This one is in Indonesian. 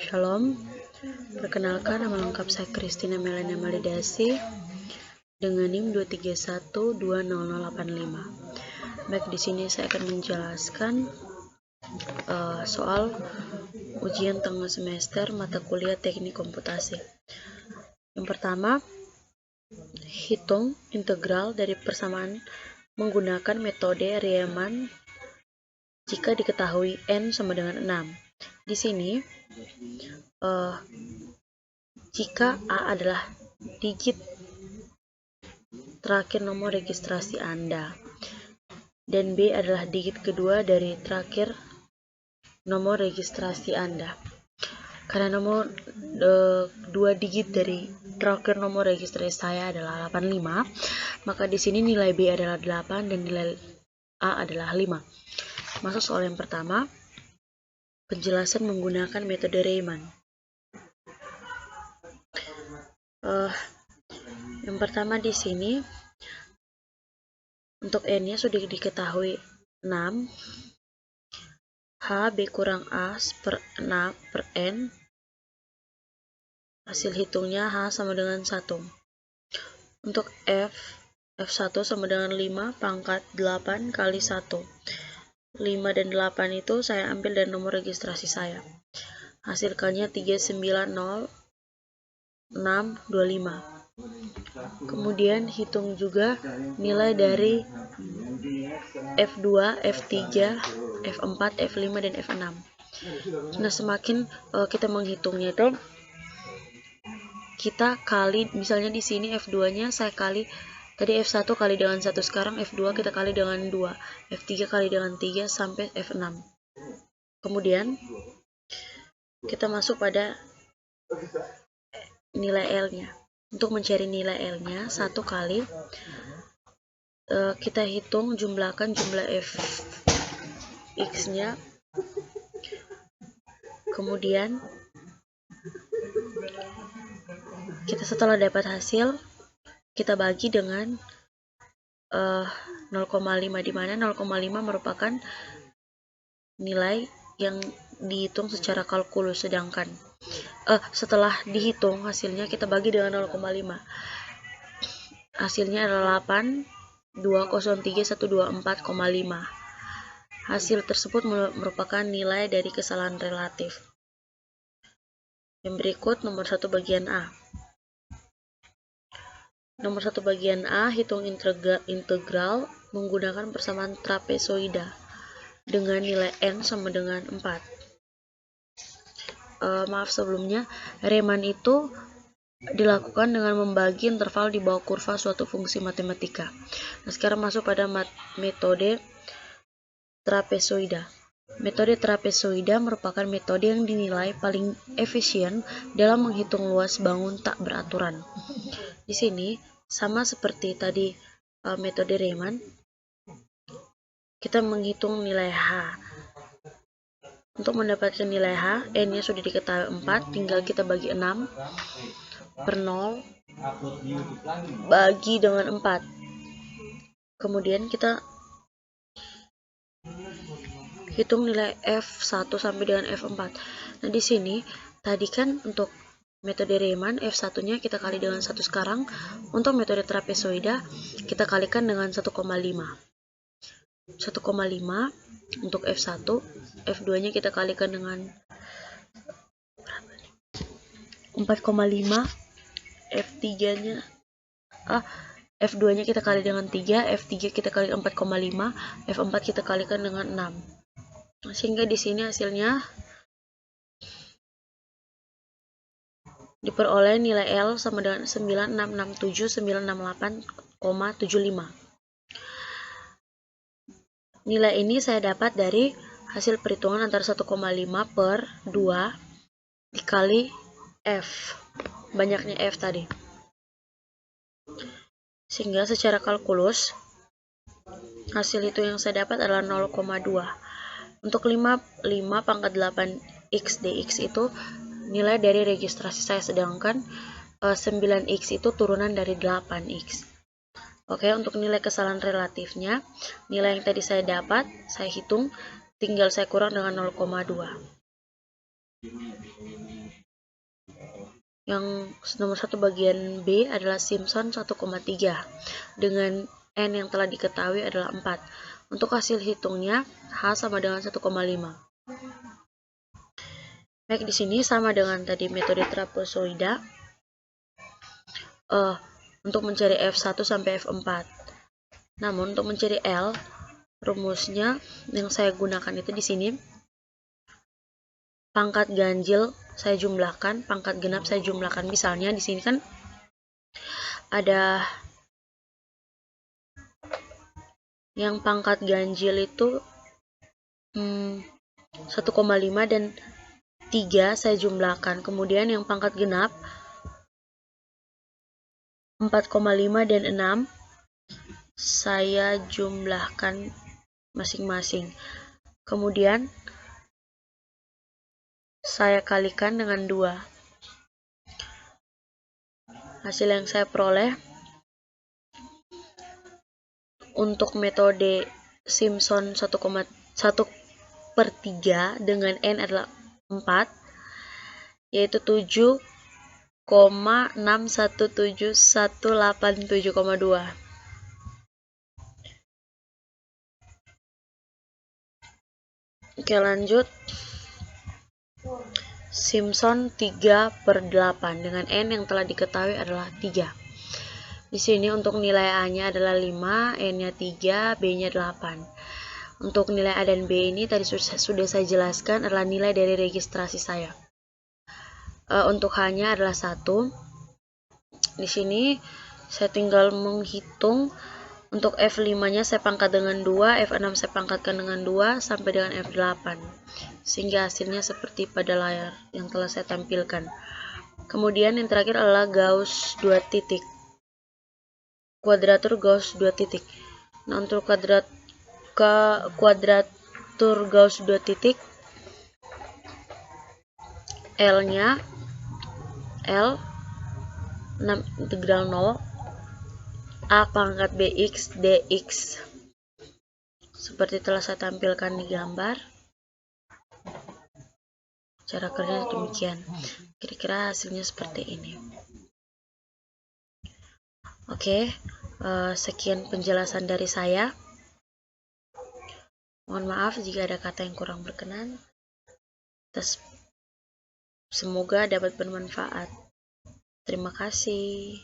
Shalom, perkenalkan nama lengkap saya Christina Melania Malidasi dengan NIM 231200085. Baik, di sini saya akan menjelaskan soal ujian tengah semester mata kuliah Teknik Komputasi. Yang pertama, hitung integral dari persamaan menggunakan metode Riemann jika diketahui n sama dengan 6. Di sini jika A adalah digit terakhir nomor registrasi Anda dan B adalah digit kedua dari terakhir nomor registrasi Anda. Karena nomor dua digit dari terakhir nomor registrasi saya adalah 85, maka di sini nilai B adalah 8 dan nilai A adalah 5. Masuk soal yang pertama, penjelasan menggunakan metode Riemann. Yang pertama di sini untuk n-nya sudah diketahui 6, H B kurang A per 6 per n, hasil hitungnya H sama dengan 1. Untuk F1 sama dengan 5 pangkat 8 kali 1. 5 dan 8 itu saya ambil dari nomor registrasi saya. Hasilkannya 390 625. Kemudian hitung juga nilai dari F2, F3, F4, F5 dan F6. Nah, semakin kita menghitungnya itu kita kali, misalnya di sini F2-nya saya kali tadi F1 kali dengan 1, sekarang F2 kita kali dengan 2, F3 kali dengan 3 sampai F6. Kemudian kita masuk pada nilai L-nya. Untuk mencari nilai L-nya, 1 kali kita hitung, jumlahkan jumlah Fx-nya. Kemudian kita setelah dapat hasil, kita bagi dengan 0,5, di mana 0,5 merupakan nilai yang dihitung secara kalkulus, sedangkan setelah dihitung hasilnya kita bagi dengan 0,5. Hasilnya adalah 8,203,124,5. Hasil tersebut merupakan nilai dari kesalahan relatif. Yang berikut nomor 1 bagian A. Nomor 1 bagian A, hitung integral menggunakan persamaan trapezoida dengan nilai n sama dengan 4. Maaf sebelumnya, Riemann itu dilakukan dengan membagi interval di bawah kurva suatu fungsi matematika. Nah, sekarang masuk pada metode trapezoida. Metode trapezoida merupakan metode yang dinilai paling efisien dalam menghitung luas bangun tak beraturan. Di sini sama seperti tadi metode Riemann, kita menghitung nilai H. Untuk mendapatkan nilai H, n-nya sudah diketahui 4, tinggal kita bagi 6 per 0 bagi dengan 4. Kemudian kita hitung nilai F1 sampai dengan F4. Nah, di sini tadi kan untuk metode Riemann F1-nya kita kali dengan 1, sekarang untuk metode trapezoida kita kalikan dengan 1,5. 1,5 untuk F1, F2-nya kita kalikan dengan 4,5, F3-nya F2-nya kita kali dengan 3, F3 kita kali 4,5, F4 kita kalikan dengan 6. Sehingga di sini hasilnya diperoleh nilai L sama dengan 9667,968,75. Nilai ini saya dapat dari hasil perhitungan antara 1,5 per 2 dikali F, banyaknya F tadi. Sehingga secara kalkulus hasil itu yang saya dapat adalah 0,2. Untuk 5 pangkat 8 X dx itu nilai dari registrasi saya, sedangkan 9X itu turunan dari 8X. Oke, untuk nilai kesalahan relatifnya, nilai yang tadi saya dapat, saya hitung, tinggal saya kurang dengan 0,2. Yang nomor 1 bagian B adalah Simpson 1,3 dengan N yang telah diketahui adalah 4. Untuk hasil hitungnya H sama dengan 1,5. Baik, di sini sama dengan tadi metode trapezoida. Untuk mencari F1 sampai F4. Namun untuk mencari L, rumusnya yang saya gunakan itu di sini pangkat ganjil saya jumlahkan, pangkat genap saya jumlahkan. Misalnya di sini kan ada yang pangkat ganjil itu 1,5 dan 3 saya jumlahkan. Kemudian yang pangkat genap 4,5 dan 6 saya jumlahkan masing-masing. Kemudian saya kalikan dengan 2. Hasil yang saya peroleh untuk metode Simpson 1/3 dengan N adalah 4, yaitu 7,61718,2. Oke, lanjut. Simpson 3/8 dengan N yang telah diketahui adalah 3. Di sini untuk nilai A-nya adalah 5, N-nya 3, B-nya 8. Untuk nilai A dan B ini tadi sudah saya jelaskan adalah nilai dari registrasi saya. Untuk H-nya adalah 1. Di sini saya tinggal menghitung. Untuk F5-nya saya pangkat dengan 2, F6 saya pangkatkan dengan 2, sampai dengan F8. Sehingga hasilnya seperti pada layar yang telah saya tampilkan. Kemudian yang terakhir adalah Gauss 2 titik. Kuadratur Gauss 2 titik. Nah, untuk kuadratur Gauss 2 titik, L-nya L 6 integral 0 A pangkat BX DX. Seperti telah saya tampilkan di gambar. Cara kerjanya demikian. Kira-kira hasilnya seperti ini. Oke, sekian penjelasan dari saya. Mohon maaf jika ada kata yang kurang berkenan. Semoga dapat bermanfaat. Terima kasih.